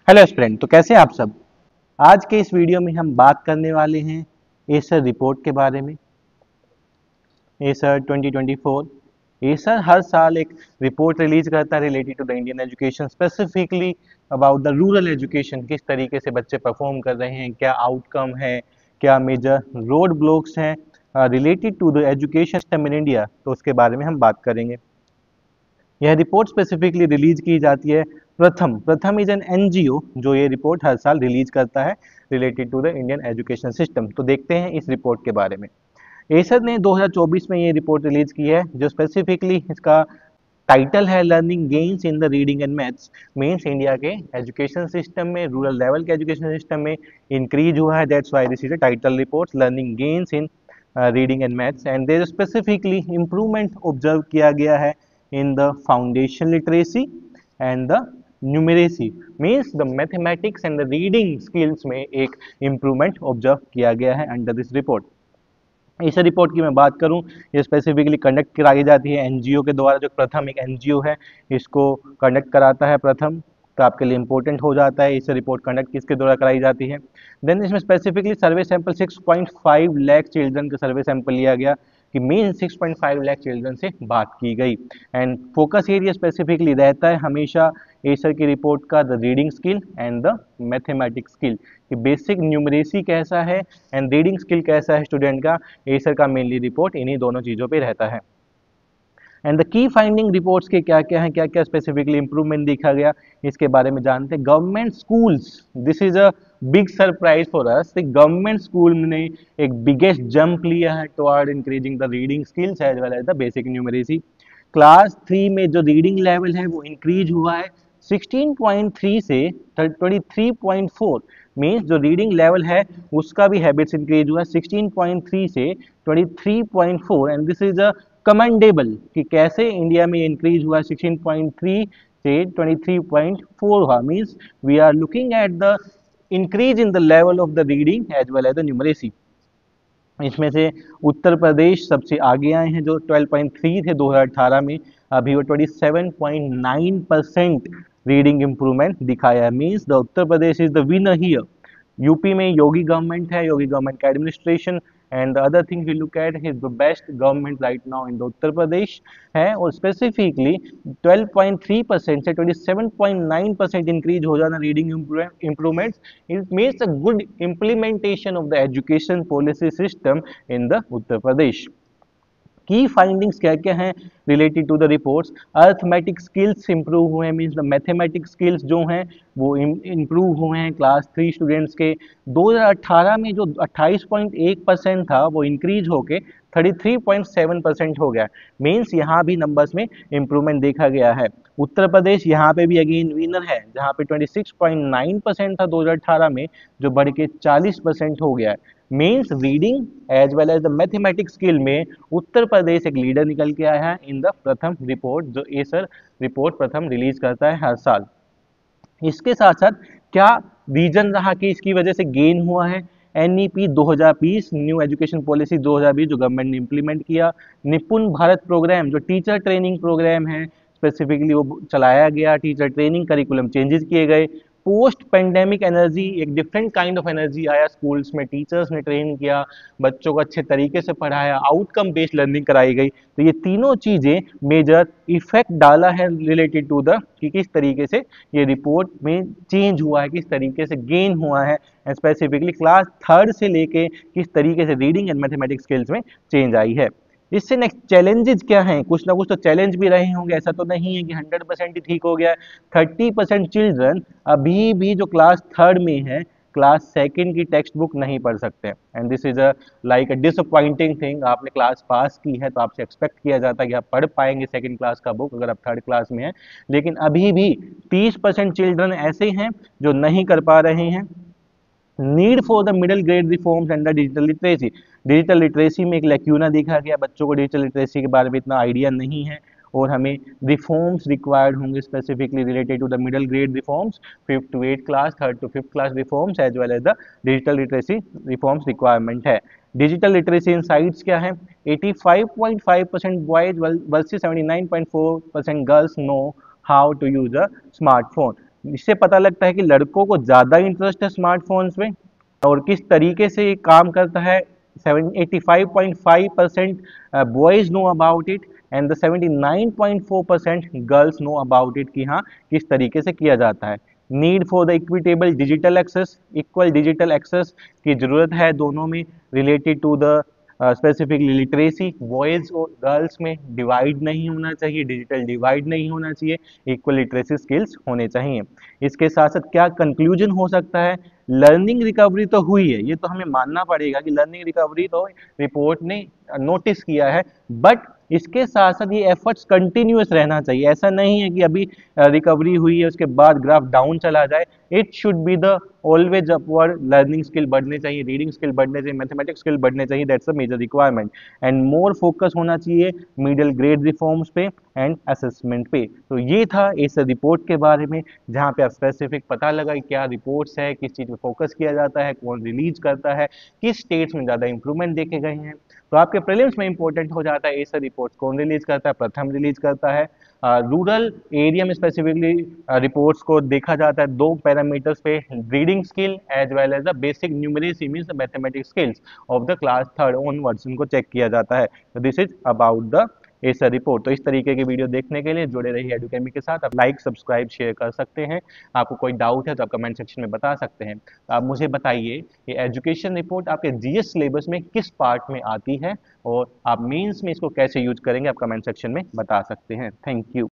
Hello student, तो कैसे हैं आप सब। आज के इस वीडियो में हम बात करने वाले हैं एसर रिपोर्ट के बारे में। एसर 2024 एसर हर साल एक रिपोर्ट रिलीज करता है related to the Indian education, specifically about the rural education. किस तरीके से बच्चे परफॉर्म कर रहे हैं, क्या आउटकम है, क्या मेजर रोड ब्लॉक्स हैं related to the education system in India, तो उसके बारे में हम बात करेंगे। यह रिपोर्ट स्पेसिफिकली रिलीज की जाती है प्रथम इज एन एनजीओ जो ये रिपोर्ट हर साल रिलीज करता है related to the Indian education system. तो देखते हैं इस रिपोर्ट के बारे में। एसर ने 2024 में ये रिपोर्ट रिलीज की है, जो स्पेसिफिकली इसका टाइटल है learning gains in the reading and maths. Means India के एजुकेशन सिस्टम में, रूरल लेवल के एजुकेशन सिस्टम में इंक्रीज हुआ है। That's why this is a title report learning gains in reading and maths, and their specifically improvement observe किया गया है in the foundation literacy and the numeracy, means the mathematics and the reading skills में एक improvement observe किया गया है under this report। इस report की मैं बात करूं, ये स्पेसिफिकली कंडक्ट कराई जाती है एनजीओ के द्वारा। जो प्रथम एक एनजीओ है, इसको कंडक्ट कराता है प्रथम, तो आपके लिए इंपॉर्टेंट हो जाता है इस रिपोर्ट कंडक्ट किसके द्वारा कराई जाती है। देन इसमें स्पेसिफिकली सर्वे सैंपल 6.5 लाख चिल्ड्रन का सर्वे सैंपल लिया गया, कि मेन 6.5 लाख चिल्ड्रन से बात की गई। एंड फोकस एरिया स्पेसिफिकली रहता है हमेशा एसर की रिपोर्ट का the reading skill and the mathematics skill, कि बेसिक न्यूमरेसी कैसा है एंड रीडिंग स्किल कैसा है स्टूडेंट का। एसर का मेनली रिपोर्ट इन्हीं दोनों चीज़ों पे रहता है। And the key finding reports के क्या क्या हैं, क्या क्या स्पेसिफिकली इंप्रूवमेंट देखा गया, इसके बारे में जानते हैं। Government schools, this is a big surprise for us. Government school ने एक बिगेस्ट जंप लिया है toward increasing the reading skills as well as the basic numeracy. Class 3 में जो रीडिंग लेवल है वो इंक्रीज हुआ है 16.3 से 23.4। मीन्स जो रीडिंग लेवल है उसका भी हैबिट्स इंक्रीज हुआ है 16.3 से 23.4, and this is a commendable, कि कैसे इंडिया में इंक्रीज हुआ 16.3 से 23.4 हुआ। Means we are looking at the increase in the level of the reading as well as the numeracy. इसमें से उत्तर प्रदेश सबसे आगे आए हैं, जो 12.3 थे 2018 में, अभी वो 27.9% रीडिंग इंप्रूवमेंट दिखाया है। Means the Uttar Pradesh is the winner here. UP में योगी गवर्नमेंट है, योगी गवर्नमेंट का administration, and the other thing we look at is the best government right now in the Uttar Pradesh है। और स्पेसिफिकली 12.3% से 27.9% इंक्रीज हो जाना reading improvements, it means a good implementation of the education policy system in the Uttar Pradesh. की findings क्या क्या हैं related to the reports. Arithmetic skills improve हुए हैं, मीन्स द मैथमेटिक स्किल्स जो हैं वो इंप्रूव हुए हैं क्लास 3 स्टूडेंट्स के। 2018 में जो 28.1% था वो इंक्रीज होके 33.7% हो गया। मीन्स यहाँ भी नंबर्स में इंप्रूवमेंट देखा गया है। उत्तर प्रदेश यहाँ पे भी अगेन विनर है, जहाँ पे 26.9% था 2018 में, जो बढ़ के 40% हो गया है। Means reading as well as the mathematics skill में उत्तर प्रदेश एक लीडर निकल के आया है इन द प्रथम रिपोर्ट, जो एसर रिपोर्ट प्रथम रिलीज करता है हर साल। इसके साथ साथ क्या रीजन रहा कि इसकी वजह से गेन हुआ है। एनईपी 2020, न्यू एजुकेशन पॉलिसी 2020 जो गवर्नमेंट ने इम्प्लीमेंट किया। निपुण भारत प्रोग्राम जो टीचर ट्रेनिंग प्रोग्राम है, स्पेसिफिकली वो चलाया गया, टीचर ट्रेनिंग करिकुलम चेंजेस किए गए। पोस्ट पेंडेमिक एनर्जी, एक डिफरेंट काइंड ऑफ एनर्जी आया स्कूल्स में, टीचर्स ने ट्रेन किया, बच्चों को अच्छे तरीके से पढ़ाया, आउटकम बेस्ड लर्निंग कराई गई। तो ये तीनों चीज़ें मेजर इफेक्ट डाला है रिलेटेड टू द कि किस तरीके से ये रिपोर्ट में चेंज हुआ है, किस तरीके से गेन हुआ है, एंड स्पेसिफिकली क्लास 3 से लेके किस तरीके से रीडिंग एंड मैथमेटिक्स स्किल्स में चेंज आई है। इससे नेक्स्ट चैलेंजेस क्या हैं, कुछ ना कुछ तो चैलेंज भी रहे होंगे, ऐसा तो नहीं है कि 100% ही ठीक हो गया है। 30% चिल्ड्रन अभी भी जो क्लास 3 में है, क्लास 2 की टेक्स्ट बुक नहीं पढ़ सकते, and this is a like a disappointing thing. आपने क्लास पास की है तो आपसे एक्सपेक्ट किया जाता है कि आप पढ़ पाएंगे 2nd क्लास का बुक अगर आप 3rd क्लास में हैं, लेकिन अभी भी 30% चिल्ड्रन ऐसे हैं जो नहीं कर पा रहे हैं। Need for the middle grade reforms and the digital literacy, digital literacy में एक लैक्यूना देखा गया, बच्चों को डिजिटल लिटरेसी के बारे में इतना आइडिया नहीं है, और हमें रिफॉर्म्स रिक्वायर्ड होंगे specifically related to the middle grade reforms, 5th to 8th class, 3rd to 5th class reforms as well as the digital literacy reforms requirement है। डिजिटल लिटरेसी इनसाइट्स क्या है, 85.5% boys versus 79.4% girls know how to use a smartphone. इससे पता लगता है कि लड़कों को ज़्यादा इंटरेस्ट है स्मार्टफोन्स में और किस तरीके से ये काम करता है। 85.5% boys know about it and the 79.4% girls know about it कि हाँ किस तरीके से किया जाता है। Need for the equitable digital access, equal digital access की ज़रूरत है दोनों में, related to the specifically literacy, boys और गर्ल्स में डिवाइड नहीं होना चाहिए, डिजिटल डिवाइड नहीं होना चाहिए, इक्वल लिटरेसी स्किल्स होने चाहिए। इसके साथ साथ क्या कंक्लूजन हो सकता है, लर्निंग रिकवरी तो हुई है, ये तो हमें मानना पड़ेगा कि लर्निंग रिकवरी तो रिपोर्ट ने नोटिस किया है, बट इसके साथ साथ ये एफर्ट्स कंटिन्यूअस रहना चाहिए। ऐसा नहीं है कि अभी रिकवरी हुई है उसके बाद ग्राफ डाउन चला जाए। It should be the always upward, learning skill बढ़ने चाहिए, रीडिंग स्किल बढ़ने चाहिए, मैथमेटिक्स स्किल बढ़ने चाहिए, that's a major requirement. And more focus होना चाहिए मिडिल ग्रेड रिफॉर्म्स पे एंड असेसमेंट पे। तो ये था इस रिपोर्ट के बारे में, जहाँ पे आप स्पेसिफिक पता लगा कि क्या रिपोर्ट्स है, किस चीज़ पे फोकस किया जाता है, कौन रिलीज करता है, किस स्टेट्स में ज़्यादा इंप्रूवमेंट देखे गए हैं। तो आपके प्रीलिम्स में इंपॉर्टेंट हो जाता है ऐसा रिपोर्ट कौन रिलीज करता है, प्रथम रिलीज करता है। रूरल एरिया में स्पेसिफिकली रिपोर्ट्स को देखा जाता है दो पैरामीटर्स पे, reading skill as well as the basic numeracy means the mathematics skills of the class third onwards, इनको चेक किया जाता है। तो this is about the ASER report. तो इस तरीके की वीडियो देखने के लिए जुड़े रहिए एडुकेमी के साथ। आप लाइक सब्सक्राइब शेयर कर सकते हैं। आपको कोई डाउट है तो आप कमेंट सेक्शन में बता सकते हैं। तो आप मुझे बताइए ये एजुकेशन रिपोर्ट आपके जीएस सिलेबस में किस पार्ट में आती है और आप मेंस में इसको कैसे यूज करेंगे, आप कमेंट सेक्शन में बता सकते हैं। Thank you.